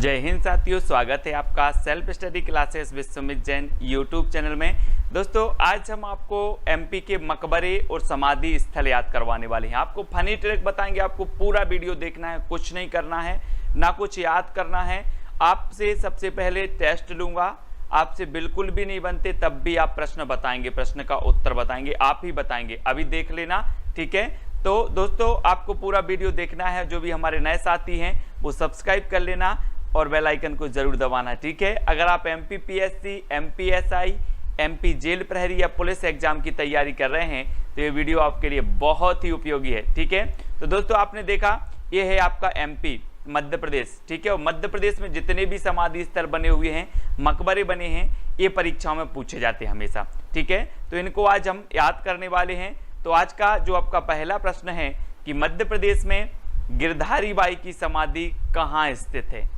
जय हिंद साथियों, स्वागत है आपका self study classes Vishwamit Jain YouTube channel में। दोस्तों आज हम आपको एमपी के मकबरे और समाधि स्थल याद करवाने वाले हैं। आपको फनी ट्रिक बताएंगे, आपको पूरा वीडियो देखना है, कुछ नहीं करना है, ना कुछ याद करना है। आपसे सबसे पहले टेस्ट लूंगा, आपसे बिल्कुल भी नहीं बनते तब भी आप प्रश्न बताएंगे, प्रश्न का उत्तर बताएंगे, आप ही बताएंगे। अभी देख लेना, ठीक है। तो दोस्तों आपको पूरा वीडियो देखना है। जो भी हमारे नए साथी हैं वो सब्सक्राइब कर लेना और बेल आइकन को जरूर दबाना, ठीक है। अगर आप एमपीपीएससी, एमपीएसआई, एमपी जेल प्रहरी या पुलिस एग्जाम की तैयारी कर रहे हैं तो ये वीडियो आपके लिए बहुत ही उपयोगी है, ठीक है। तो दोस्तों आपने देखा ये है आपका एमपी मध्य प्रदेश, ठीक है। और मध्य प्रदेश में जितने भी समाधि स्थल बने हुए हैं, मकबरे बने हैं, ये परीक्षाओं में पूछे जाते हैं हमेशा, ठीक है। तो इनको आज हम याद करने वाले हैं। तो आज का जो आपका पहला प्रश्न है कि मध्य प्रदेश में गिरधारी बाई की समाधि कहाँ स्थित है।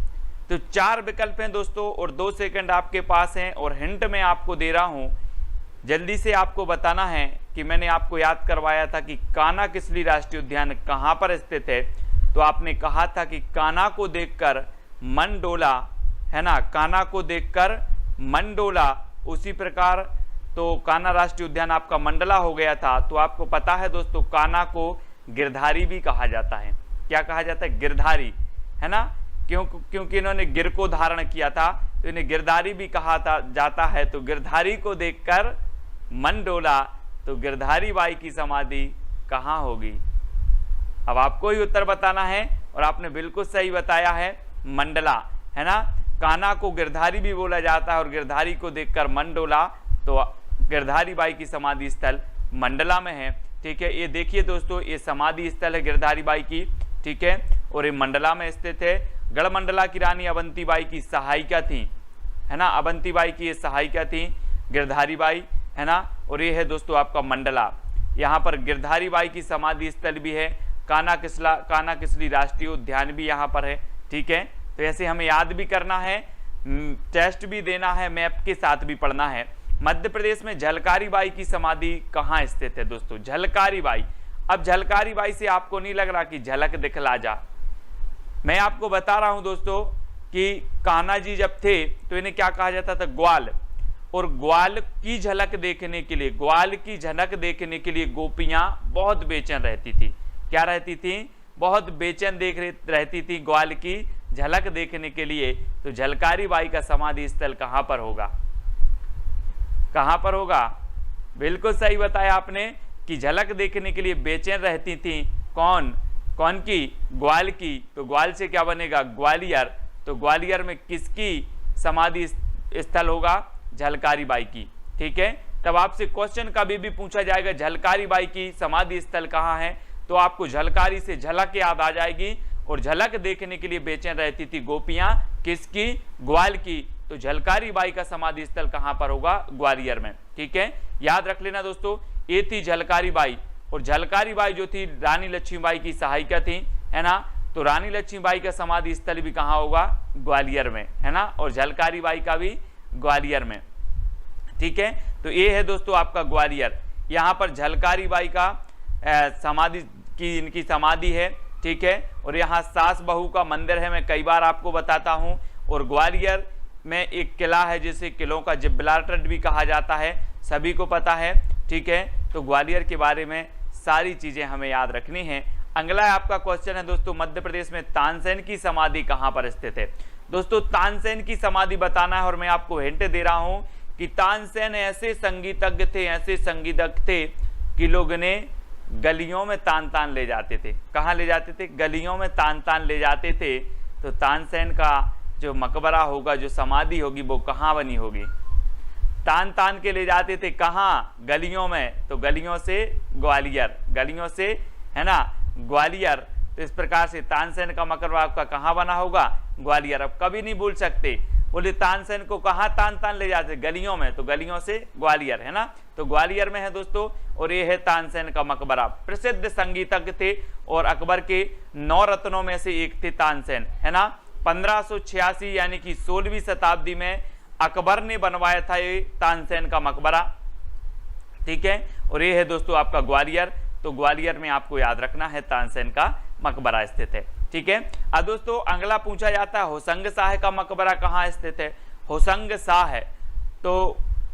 तो 4 विकल्प हैं दोस्तों और 2 सेकंड आपके पास हैं और हिंट मैं आपको दे रहा हूं। जल्दी से आपको बताना है कि मैंने आपको याद करवाया था कि कान्हा किसली राष्ट्रीय उद्यान कहां पर स्थित है। तो आपने कहा था कि कान्हा को देखकर मन डोला, है ना, कान्हा को देखकर मन डोला। उसी प्रकार तो कान्हा राष्ट्रीय उद्यान आपका मंडला हो गया था। तो आपको पता है दोस्तों कान्हा को गिरधारी भी कहा जाता है। क्या कहा जाता है? गिरधारी, है ना। क्योंकि इन्होंने गिर को धारण किया था तो इन्हें गिरधारी भी कहा जाता है। तो गिरधारी को देखकर मन डोला, तो गिरधारी बाई की समाधि कहाँ होगी? अब आपको ही उत्तर बताना है और आपने बिल्कुल सही बताया है, मंडला, है ना। कान्हा को गिरधारी भी बोला जाता है और गिरधारी को देखकर मन डोला, तो गिरधारी बाई की समाधि स्थल मंडला में है, ठीक है। ये देखिए दोस्तों, ये समाधि स्थल है गिरधारी बाई की, ठीक है, और ये मंडला में स्थित है। गढ़मंडला की रानी अवंती बाई की सहायिका थी, है ना। अवंती बाई की ये सहायिका थी गिरधारी बाई, है ना। और ये है दोस्तों आपका मंडला। यहाँ पर गिरधारी बाई की समाधि स्थल भी है। कान्हा किसली राष्ट्रीय उद्यान भी यहाँ पर है, ठीक है। तो ऐसे हमें याद भी करना है, टेस्ट भी देना है, मैप के साथ भी पढ़ना है। मध्य प्रदेश में झलकारी बाई की समाधि कहाँ स्थित है दोस्तों? झलकारी बाई। अब झलकारी बाई से आपको नहीं लग रहा कि झलक दिखला जा। मैं आपको बता रहा हूं दोस्तों कि कान्हा जी जब थे तो इन्हें क्या कहा जाता था? ग्वाल। और ग्वाल की झलक देखने के लिए, ग्वाल की झलक देखने के लिए गोपियां बहुत बेचैन रहती थी। क्या रहती थी? बहुत बेचैन रहती थी ग्वाल की झलक देखने के लिए। तो झलकारी बाई का समाधि स्थल कहां पर होगा? कहां पर होगा? बिल्कुल सही बताया आपने कि झलक देखने के लिए बेचैन रहती थी। कौन की? ग्वाल की। तो ग्वाल से क्या बनेगा? ग्वालियर। तो ग्वालियर में किसकी समाधि स्थल होगा? झलकारी बाई की, ठीक है। तब आपसे क्वेश्चन कभी भी पूछा जाएगा झलकारी बाई की समाधि स्थल कहाँ है, तो आपको झलकारी से झलक याद आ जाएगी। और झलक देखने के लिए बेचैन रहती थी गोपियां, किसकी? ग्वाल की। तो झलकारी बाई का समाधि स्थल कहाँ पर होगा? ग्वालियर में, ठीक है। याद रख लेना दोस्तों, ये थी झलकारी बाई। और झलकारी बाई जो थी रानी लक्ष्मीबाई की सहायिका थी, है ना। तो रानी लक्ष्मीबाई का समाधि स्थल भी कहाँ होगा? ग्वालियर में, है ना। और झलकारी बाई का भी ग्वालियर में, ठीक है। तो ये है दोस्तों आपका ग्वालियर। यहाँ पर झलकारी बाई का समाधि की इनकी समाधि है, ठीक है। और यहाँ सास बहू का मंदिर है, मैं कई बार आपको बताता हूँ। और ग्वालियर में एक किला है जिसे किलों का जिब्राल्टर भी कहा जाता है, सभी को पता है, ठीक है। तो ग्वालियर के बारे में सारी चीजें हमें याद रखनी है। अगला आपका क्वेश्चन है दोस्तों, मध्य प्रदेश में तानसेन की समाधि कहां पर स्थित है? दोस्तों तानसेन की समाधि बताना है और मैं आपको हिंट दे रहा हूं कि तानसेन ऐसे संगीतज्ञ थे कि लोग ने गलियों में तान तान ले जाते थे। कहां ले जाते थे? गलियों में तान तान ले जाते थे। तो तानसेन का जो मकबरा होगा, जो समाधि होगी, वो कहां बनी होगी? तान तान के ले जाते थे कहाँ? गलियों में। तो गलियों से ग्वालियर, गलियों से, है ना, ग्वालियर। तो इस प्रकार से तानसेन का मकबरा आपका कहाँ बना होगा? ग्वालियर। अब कभी नहीं भूल सकते, बोले तानसेन को कहाँ तान तान ले जाते? गलियों में। तो गलियों से ग्वालियर, है ना। तो ग्वालियर में है दोस्तों। और ये है तानसेन का मकबरा। प्रसिद्ध संगीतज्ञ थे और अकबर के 9 रत्नों में से एक थे तानसेन, है ना। 1586 यानी कि 16वीं शताब्दी में अकबर ने बनवाया था ये तानसेन का मकबरा, ठीक है। और ये है दोस्तों आपका ग्वालियर। तो ग्वालियर में आपको याद रखना है तानसेन का मकबरा स्थित है, ठीक है। अब दोस्तों अगला पूछा जाता है होशंग शाह का मकबरा कहाँ स्थित है। होशंग शाह तो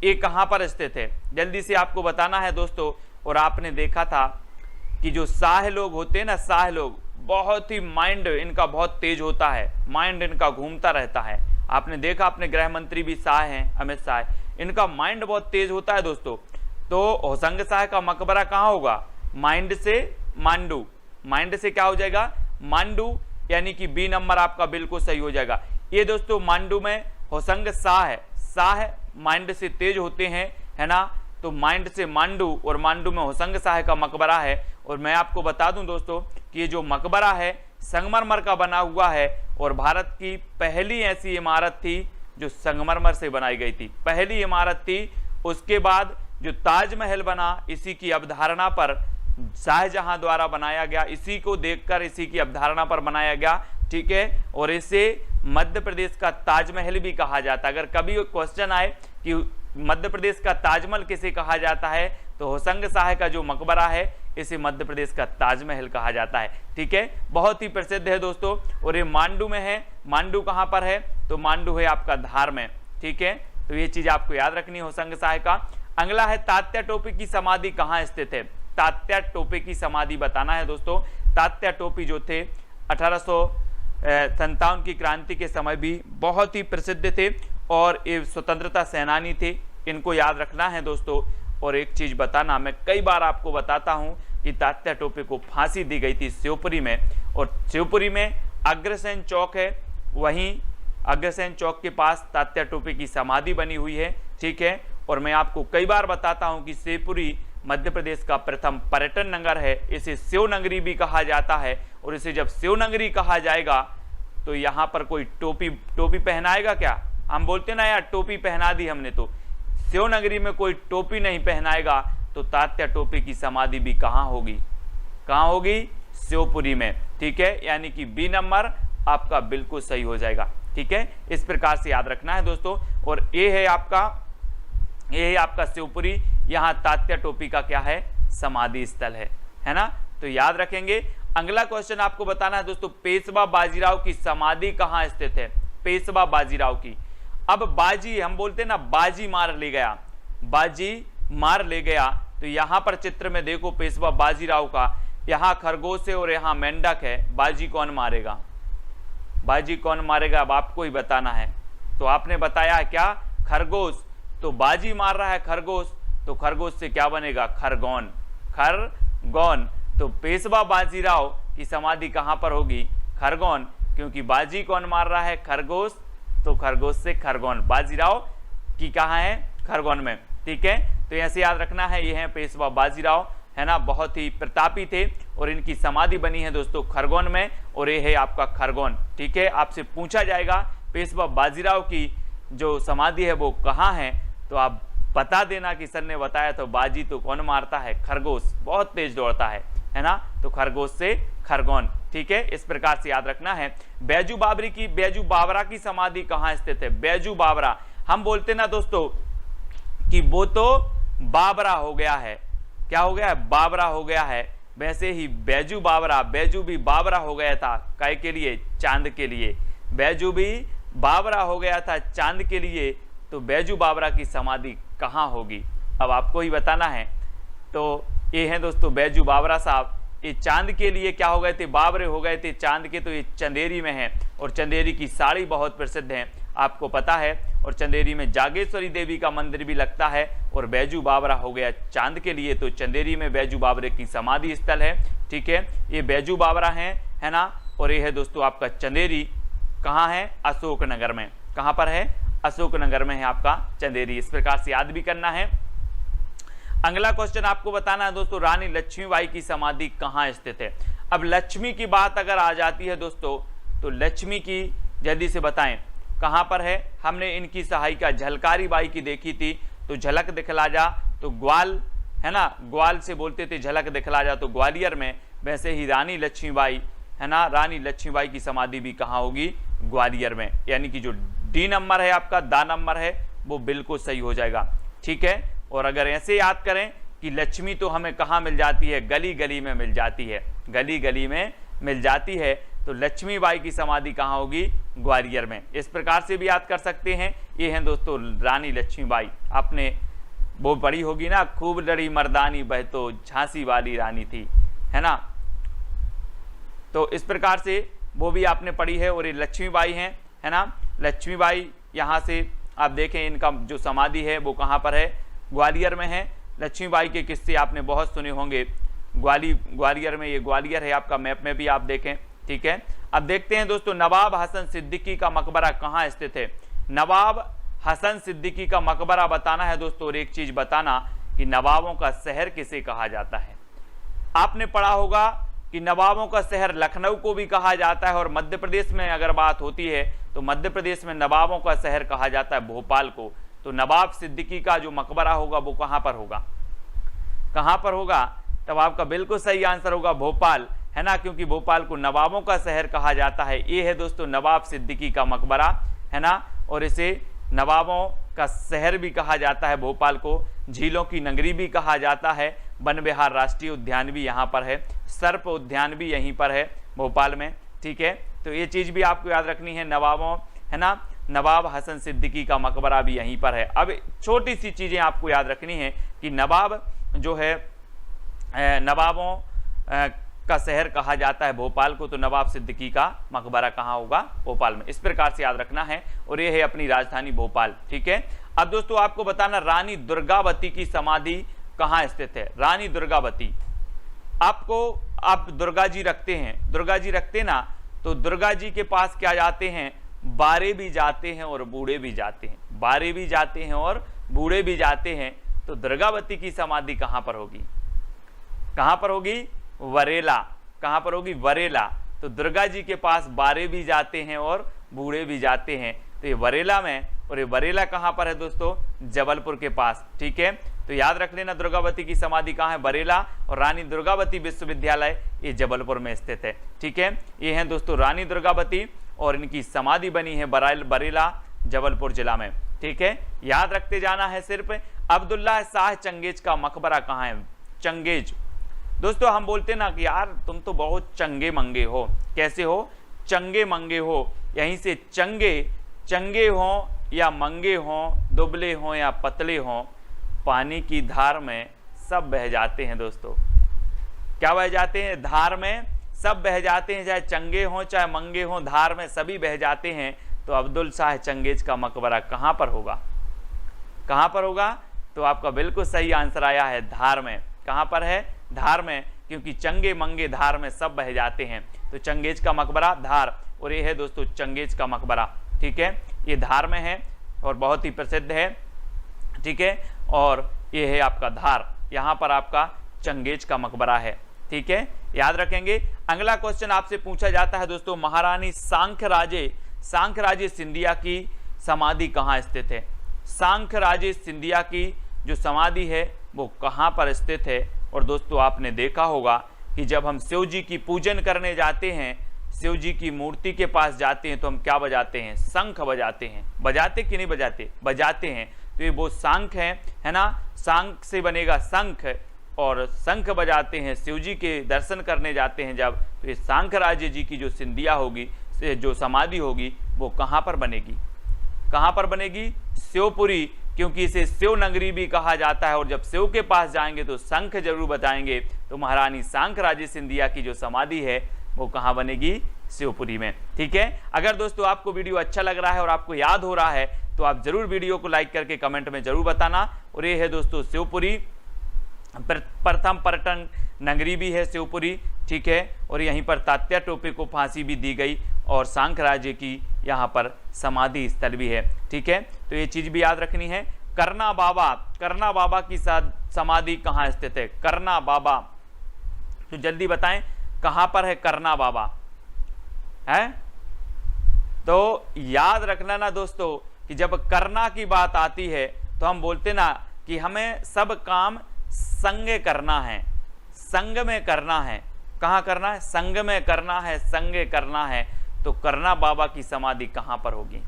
ये कहाँ पर स्थित है, जल्दी से आपको बताना है दोस्तों। और आपने देखा था कि जो शाह लोग होते हैं ना, शाह लोग बहुत ही माइंड इनका बहुत तेज होता है, माइंड इनका घूमता रहता है। आपने देखा, अपने गृह मंत्री भी शाह हैं, अमित शाह, इनका माइंड बहुत तेज होता है दोस्तों। तो होशंग शाह का मकबरा कहाँ होगा, माइंड से मांडू, माइंड से क्या हो जाएगा मांडू, यानी कि बी नंबर आपका बिल्कुल सही हो जाएगा। ये दोस्तों मांडू में होशंग शाह है, शाह माइंड से तेज होते हैं, है ना। तो माइंड से मांडू और मांडू में होशंग शाह का मकबरा है। और मैं आपको बता दूं दोस्तों कि ये जो मकबरा है संगमरमर का बना हुआ है और भारत की पहली ऐसी इमारत थी जो संगमरमर से बनाई गई थी, पहली इमारत थी। उसके बाद जो ताजमहल बना इसी की अवधारणा पर शाहजहां द्वारा बनाया गया, इसी को देखकर इसी की अवधारणा पर बनाया गया, ठीक है। और इसे मध्य प्रदेश का ताजमहल भी कहा जाता है। अगर कभी क्वेश्चन आए कि मध्य प्रदेश का ताजमहल किसे कहा जाता है, तो होशंग शाह का जो मकबरा है इसे मध्य प्रदेश का ताजमहल कहा जाता है, ठीक है। बहुत ही प्रसिद्ध है दोस्तों। और ये मांडू में है। मांडू कहाँ पर है, तो मांडू है आपका धार में, ठीक है। तो ये चीज आपको याद रखनी है होशंग शाह का। अगला है तात्या टोपे की समाधि कहाँ स्थित है। तात्या टोपे की समाधि बताना है दोस्तों। तात्या टोपे जो थे 1857 की क्रांति के समय भी बहुत ही प्रसिद्ध थे और ये स्वतंत्रता सेनानी थे, इनको याद रखना है दोस्तों। और एक चीज बताना, मैं कई बार आपको बताता हूं कि तात्या टोपे को फांसी दी गई थी शिवपुरी में, और शिवपुरी में अग्रसेन चौक है, वहीं अग्रसेन चौक के पास तात्या टोपे की समाधि बनी हुई है, ठीक है। और मैं आपको कई बार बताता हूं कि शिवपुरी मध्य प्रदेश का प्रथम पर्यटन नगर है, इसे शिव नगरी भी कहा जाता है। और इसे जब शिव नगरी कहा जाएगा तो यहाँ पर कोई टोपी पहनाएगा क्या, हम बोलते ना यार टोपी पहना दी हमने, तो शिव नगरी में कोई टोपी नहीं पहनाएगा। तो तात्या टोपे की समाधि भी कहाँ होगी, कहाँ होगी, शिवपुरी में, ठीक है। यानी कि बी नंबर आपका बिल्कुल सही हो जाएगा, ठीक है। इस प्रकार से याद रखना है दोस्तों। और ये है आपका शिवपुरी, यहाँ तात्या टोपे का क्या है, समाधि स्थल है ना। तो याद रखेंगे। अगला क्वेश्चन आपको बताना है दोस्तों, पेशवा बाजीराव की समाधि कहाँ स्थित है। पेशवा बाजीराव की, अब बाजी हम बोलते हैं ना, बाजी मार ले गया, बाजी मार ले गया। तो यहाँ पर चित्र में देखो पेशवा बाजीराव का, यहाँ खरगोश है और यहाँ मेंढक है, बाजी कौन मारेगा, बाजी कौन मारेगा, अब आपको ही बताना है। तो आपने बताया क्या, खरगोश, तो बाजी मार रहा है खरगोश, तो खरगोश से क्या बनेगा, खरगोन, खरगोन। तो पेशवा बाजीराव की समाधि कहां पर होगी, खरगोन, क्योंकि बाजी कौन मार रहा है, खरगोश, तो खरगोश से खरगोन, बाजीराव की कहां है, खरगोन में, ठीक है। तो ऐसे याद रखना है, ये है पेशवा बाजीराव, है ना, बहुत ही प्रतापी थे और इनकी समाधि बनी है दोस्तों खरगोन में, और ये है आपका खरगोन, ठीक है। आपसे पूछा जाएगा पेशवा बाजीराव की जो समाधि है वो कहाँ है, तो आप बता देना कि सर ने बताया। तो बाजी तो कौन मारता है, खरगोश, बहुत तेज दौड़ता है ना, तो खरगोश से खरगोन, ठीक है। इस प्रकार से याद रखना है। बैजू बावरा की समाधि कहाँ स्थित है। बैजू बावरा, हम बोलते ना दोस्तों कि वो तो बाबरा हो गया है, क्या हो गया है, बाबरा हो गया है। वैसे ही बैजू बावरा, बैजू भी बाबरा हो गया था, काय के लिए, चांद के लिए, बैजू भी बाबरा हो गया था चांद के लिए। तो बैजू बावरा की समाधि कहाँ होगी, अब आपको ही बताना है। तो ये है दोस्तों बैजू बावरा साहब, ये चांद के लिए क्या हो गए थे, बाबरे हो गए थे चांद के, तो ये चंदेरी में है। और चंदेरी की साड़ी बहुत प्रसिद्ध है, आपको पता है। और चंदेरी में जागेश्वरी देवी का मंदिर भी लगता है। और बैजू बावरा हो गया चांद के लिए, तो चंदेरी में बैजू बावरे की समाधि स्थल है, ठीक है। ये बैजू बावरा है ना। और ये है दोस्तों आपका चंदेरी, कहाँ है, अशोकनगर में, कहाँ पर है, अशोकनगर में है आपका चंदेरी। इस प्रकार से याद भी करना है। अगला क्वेश्चन आपको बताना है दोस्तों, रानी लक्ष्मीबाई की समाधि कहाँ स्थित है। अब लक्ष्मी की बात अगर आ जाती है दोस्तों, तो लक्ष्मी की जल्दी से बताएं कहाँ पर है। हमने इनकी सहायिका झलकारी बाई की देखी थी, तो झलक दिखला जा, तो ग्वाल है ना, ग्वाल से बोलते थे झलक दिखला जा, तो ग्वालियर में। वैसे ही रानी लक्ष्मीबाई है ना, रानी लक्ष्मीबाई की समाधि भी कहाँ होगी, ग्वालियर में। यानी कि जो डी नंबर है आपका, दा नंबर है, वो बिल्कुल सही हो जाएगा, ठीक है। और अगर ऐसे याद करें कि लक्ष्मी तो हमें कहाँ मिल जाती है, गली गली में मिल जाती है, गली गली में मिल जाती है। तो लक्ष्मीबाई की समाधि कहाँ होगी? ग्वालियर में। इस प्रकार से भी याद कर सकते हैं। ये हैं दोस्तों रानी लक्ष्मीबाई। आपने वो पढ़ी होगी ना, खूब लड़ी मर्दानी वह तो झांसी वाली रानी थी, है ना। तो इस प्रकार से वो भी आपने पढ़ी है। और ये लक्ष्मीबाई हैं, है ना। लक्ष्मीबाई यहाँ से आप देखें इनका जो समाधि है वो कहाँ पर है? ग्वालियर में है। लक्ष्मीबाई के किस्से आपने बहुत सुने होंगे। ग्वालियर में, ये ग्वालियर है आपका, मैप में भी आप देखें, ठीक है। अब देखते हैं दोस्तों नवाब हसन सिद्दीकी का मकबरा कहाँ स्थित है। नवाब हसन सिद्दीकी का मकबरा बताना है दोस्तों। और एक चीज बताना कि नवाबों का शहर किसे कहा जाता है। आपने पढ़ा होगा कि नवाबों का शहर लखनऊ को भी कहा जाता है। और मध्य प्रदेश में अगर बात होती है तो मध्य प्रदेश में नवाबों का शहर कहा जाता है भोपाल को। तो नवाब सिद्दीकी का जो मकबरा होगा वो कहाँ पर होगा? कहाँ पर होगा? तब आपका बिल्कुल सही आंसर होगा भोपाल, है ना, क्योंकि भोपाल को नवाबों का शहर कहा जाता है। ये है दोस्तों नवाब सिद्दीकी का मकबरा, है ना। और इसे नवाबों का शहर भी कहा जाता है भोपाल को। झीलों की नगरी भी कहा जाता है। वन विहार राष्ट्रीय उद्यान भी यहाँ पर है। सर्प उद्यान भी यहीं पर है भोपाल में, ठीक है। तो ये चीज़ भी आपको याद रखनी है, नवाबों, है ना। नवाब हसन सिद्दीकी का मकबरा भी यहीं पर है। अब छोटी सी चीज़ें आपको याद रखनी है कि नवाब जो है नवाबों का शहर कहा जाता है भोपाल को। तो नवाब सिद्दीकी का मकबरा कहाँ होगा? भोपाल में। इस प्रकार से याद रखना है। और ये है अपनी राजधानी भोपाल, ठीक है। अब दोस्तों आपको बताना रानी दुर्गावती की समाधि कहाँ स्थित है। रानी दुर्गावती, आपको आप दुर्गा जी रखते हैं, दुर्गा जी रखते ना, तो दुर्गा जी के पास क्या जाते हैं? बारे भी जाते हैं और बूढ़े भी जाते हैं। बारे भी जाते हैं और बूढ़े भी जाते हैं। तो दुर्गावती की समाधि कहाँ पर होगी? कहाँ पर होगी? वरेला। कहाँ पर होगी? वरेला। तो दुर्गा जी के पास बारे भी जाते हैं और बूढ़े भी जाते हैं। तो ये वरेला में, और ये वरेला कहाँ पर है दोस्तों? जबलपुर के पास, ठीक है। तो याद रख लेना दुर्गावती की समाधि कहाँ है? बरेला। और रानी दुर्गावती विश्वविद्यालय ये जबलपुर में स्थित है, ठीक है। ये हैं दोस्तों रानी दुर्गावती और इनकी समाधि बनी है बरेला जबलपुर जिला में, ठीक है। याद रखते जाना है सिर्फ। अब्दुल्ला शाह चंगेज का मकबरा कहाँ है? चंगेज। दोस्तों हम बोलते ना कि यार तुम तो बहुत चंगे मंगे हो। कैसे हो? चंगे मंगे हो। यहीं से चंगे हो या मंगे हो, दुबले हो या पतले हो, पानी की धार में सब बह जाते हैं दोस्तों। क्या बह जाते हैं? धार में सब बह जाते हैं। चाहे चंगे हों चाहे मंगे हों, धार में सभी बह जाते हैं। तो अब्दुल शाह चंगेज का मकबरा कहाँ पर होगा? कहाँ पर होगा? तो आपका बिल्कुल सही आंसर आया है धार में। कहाँ पर है? धार में, क्योंकि चंगे मंगे धार में सब बह जाते हैं। तो चंगेज का मकबरा धार। और ये है दोस्तों चंगेज का मकबरा, ठीक है। ये धार में है और बहुत ही प्रसिद्ध है, ठीक है। और ये है आपका धार, यहाँ पर आपका चंगेज का मकबरा है, ठीक है। याद रखेंगे। अगला क्वेश्चन आपसे पूछा जाता है दोस्तों महारानी सांख्यराजे सिंधिया की समाधि कहाँ स्थित है? सांख्यराजे सिंधिया की जो समाधि है वो कहाँ पर स्थित है? और दोस्तों आपने देखा होगा कि जब हम शिव जी की पूजन करने जाते हैं, शिव जी की मूर्ति के पास जाते हैं, तो हम क्या बजाते हैं? शंख बजाते हैं। बजाते कि नहीं बजाते? बजाते हैं। तो ये वो शंख है ना। शंख से बनेगा शंख, और शंख बजाते हैं। शिव जी के दर्शन करने जाते हैं जब, तो ये सांख्यराजे जी की जो सिंधिया होगी, जो समाधि होगी, वो कहाँ पर बनेगी? कहाँ पर बनेगी? शिवपुरी, क्योंकि इसे शिव नगरी भी कहा जाता है। और जब शिव के पास जाएंगे तो शंख जरूर बजाएंगे। तो महारानी सांख्यराजे सिंधिया की जो समाधि है वो कहाँ बनेगी? शिवपुरी में, ठीक है। अगर दोस्तों आपको वीडियो अच्छा लग रहा है और आपको याद हो रहा है तो आप जरूर वीडियो को लाइक करके कमेंट में जरूर बताना। और ये है दोस्तों शिवपुरी, प्रथम पर्यटन नगरी भी है शिवपुरी, ठीक है। और यहीं पर तात्या टोपे को फांसी भी दी गई और सांख्यराजे की यहाँ पर समाधि स्थल भी है, ठीक है। तो ये चीज भी याद रखनी है। करना बाबा की समाधि कहाँ स्थित है? करना बाबा, तो जल्दी बताएं कहाँ पर है करना बाबा? है तो याद रखना ना दोस्तों कि जब करना की बात आती है तो हम बोलते ना कि हमें सब काम संग करना है, संग में करना है। कहाँ करना है? संग में करना है, संग करना है। तो करना बाबा की समाधि कहाँ पर होगी?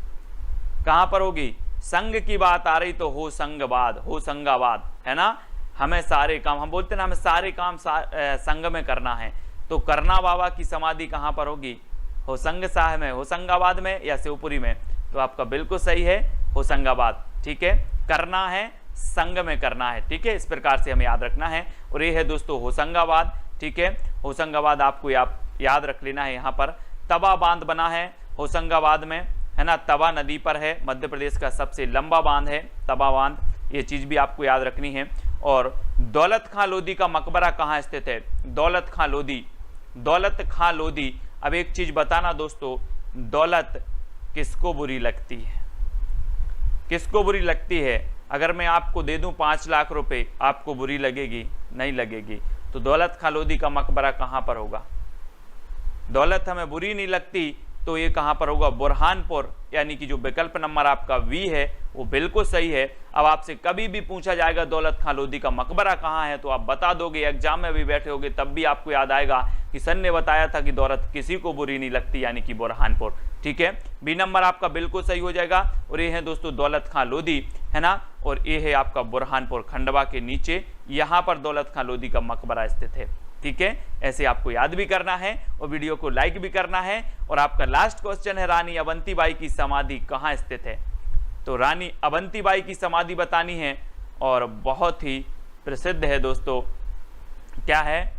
कहाँ पर होगी? संग की बात आ रही तो हो संगाबाद, है ना। हमें सारे काम, हम बोलते ना हमें सारे काम संग में करना है। तो करना बाबा की समाधि कहाँ पर होगी? होशंगाबाद में, होशंगाबाद में या शिवपुरी में? तो आपका बिल्कुल सही है होशंगाबाद। ठीक है, करना है संग में करना है। ठीक है, इस प्रकार से हमें याद रखना है। और ये है दोस्तों होशंगाबाद। ठीक है, होशंगाबाद आपको याद रख लेना है। यहाँ पर तवा बांध बना है होशंगाबाद में, है ना, तवा नदी पर है, मध्य प्रदेश का सबसे लंबा बांध है तवा बांध, ये चीज भी आपको याद रखनी है। और दौलत खां लोधी का मकबरा कहाँ स्थित है? दौलत खां लोधी, दौलत खां लोधी। अब एक चीज बताना दोस्तों, दौलत किसको बुरी लगती है? किसको बुरी लगती है? अगर मैं आपको दे दूं 5 लाख रुपए, आपको बुरी लगेगी? नहीं लगेगी। तो दौलत खां लोधी का मकबरा कहां पर होगा? दौलत हमें बुरी नहीं लगती तो ये कहां पर होगा? बुरहानपुर, यानी कि जो विकल्प नंबर आपका वी है वो बिल्कुल सही है। अब आपसे कभी भी पूछा जाएगा दौलत खां लोधी का मकबरा कहाँ है, तो आप बता दोगे, एग्जाम में भी बैठे होगे तब भी आपको याद आएगा कि सर ने बताया था कि दौलत किसी को बुरी नहीं लगती, यानी कि बुरहानपुर। ठीक है, बी नंबर आपका बिल्कुल सही हो जाएगा। और ये है दोस्तों दौलत खां लोधी, है ना, और ये है आपका बुरहानपुर, खंडवा के नीचे यहाँ पर दौलत खां लोधी का मकबरा स्थित है। ठीक है, ऐसे आपको याद भी करना है और वीडियो को लाइक भी करना है। और आपका लास्ट क्वेश्चन है, रानी अवंतीबाई की समाधि कहाँ स्थित है? तो रानी अवंतीबाई की समाधि बतानी है और बहुत ही प्रसिद्ध है दोस्तों। क्या है?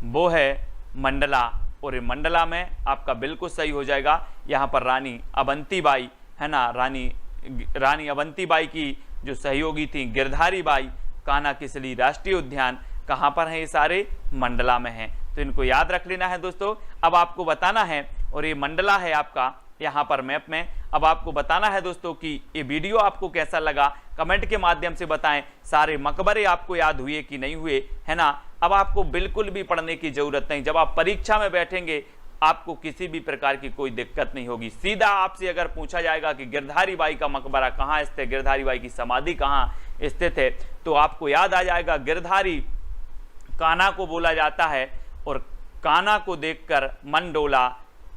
वो है मंडला। और मंडला में आपका बिल्कुल सही हो जाएगा। यहाँ पर रानी अवंतीबाई, है ना, रानी अवंतीबाई की जो सहयोगी थी गिरधारी बाई, कान्हा किसली राष्ट्रीय उद्यान कहाँ पर है? ये सारे मंडला में हैं। तो इनको याद रख लेना है दोस्तों। अब आपको बताना है, और ये मंडला है आपका यहाँ पर मैप में। अब आपको बताना है दोस्तों कि ये वीडियो आपको कैसा लगा, कमेंट के माध्यम से बताएं। सारे मकबरे आपको याद हुए कि नहीं हुए, है ना। अब आपको बिल्कुल भी पढ़ने की जरूरत नहीं। जब आप परीक्षा में बैठेंगे आपको किसी भी प्रकार की कोई दिक्कत नहीं होगी। सीधा आपसे अगर पूछा जाएगा कि गिरधारी बाई का मकबरा कहाँ स्थित है, गिरधारी बाई की समाधि कहाँ स्थित है, तो आपको याद आ जाएगा गिरधारी कान्हा को बोला जाता है और कान्हा को देखकर मन डोला,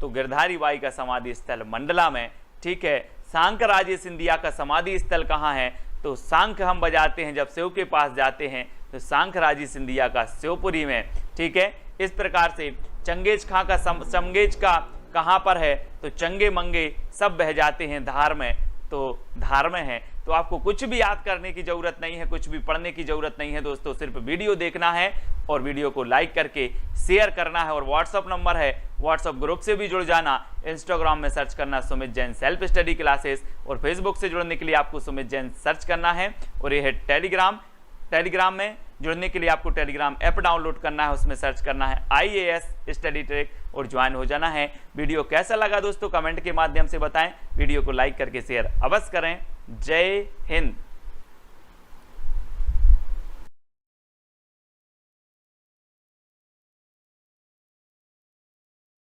तो गिरधारी बाई का समाधि स्थल मंडला में। ठीक है, सांकराजे सिंधिया का समाधि स्थल कहाँ है? तो सांख हम बजाते हैं जब शिव के पास जाते हैं, तो सांकराजी सिंधिया का शिवपुरी में। ठीक है, इस प्रकार से चंगेज खां का चंगेज का कहाँ पर है? तो चंगे मंगे सब बह जाते हैं धार में, तो धार में है। तो आपको कुछ भी याद करने की जरूरत नहीं है, कुछ भी पढ़ने की जरूरत नहीं है दोस्तों, सिर्फ वीडियो देखना है और वीडियो को लाइक करके शेयर करना है। और व्हाट्सअप नंबर है, व्हाट्सअप ग्रुप से भी जुड़ जाना। इंस्टाग्राम में सर्च करना Sumit Jain self study classes, और फेसबुक से जुड़ने के लिए आपको सुमित जैन सर्च करना है। और ये है टेलीग्राम, टेलीग्राम में जुड़ने के लिए आपको टेलीग्राम ऐप डाउनलोड करना है, उसमें सर्च करना है IAS स्टडी ट्रैक और ज्वाइन हो जाना है। वीडियो कैसा लगा दोस्तों कमेंट के माध्यम से बताएं, वीडियो को लाइक करके शेयर अवश्य करें। जय हिंद।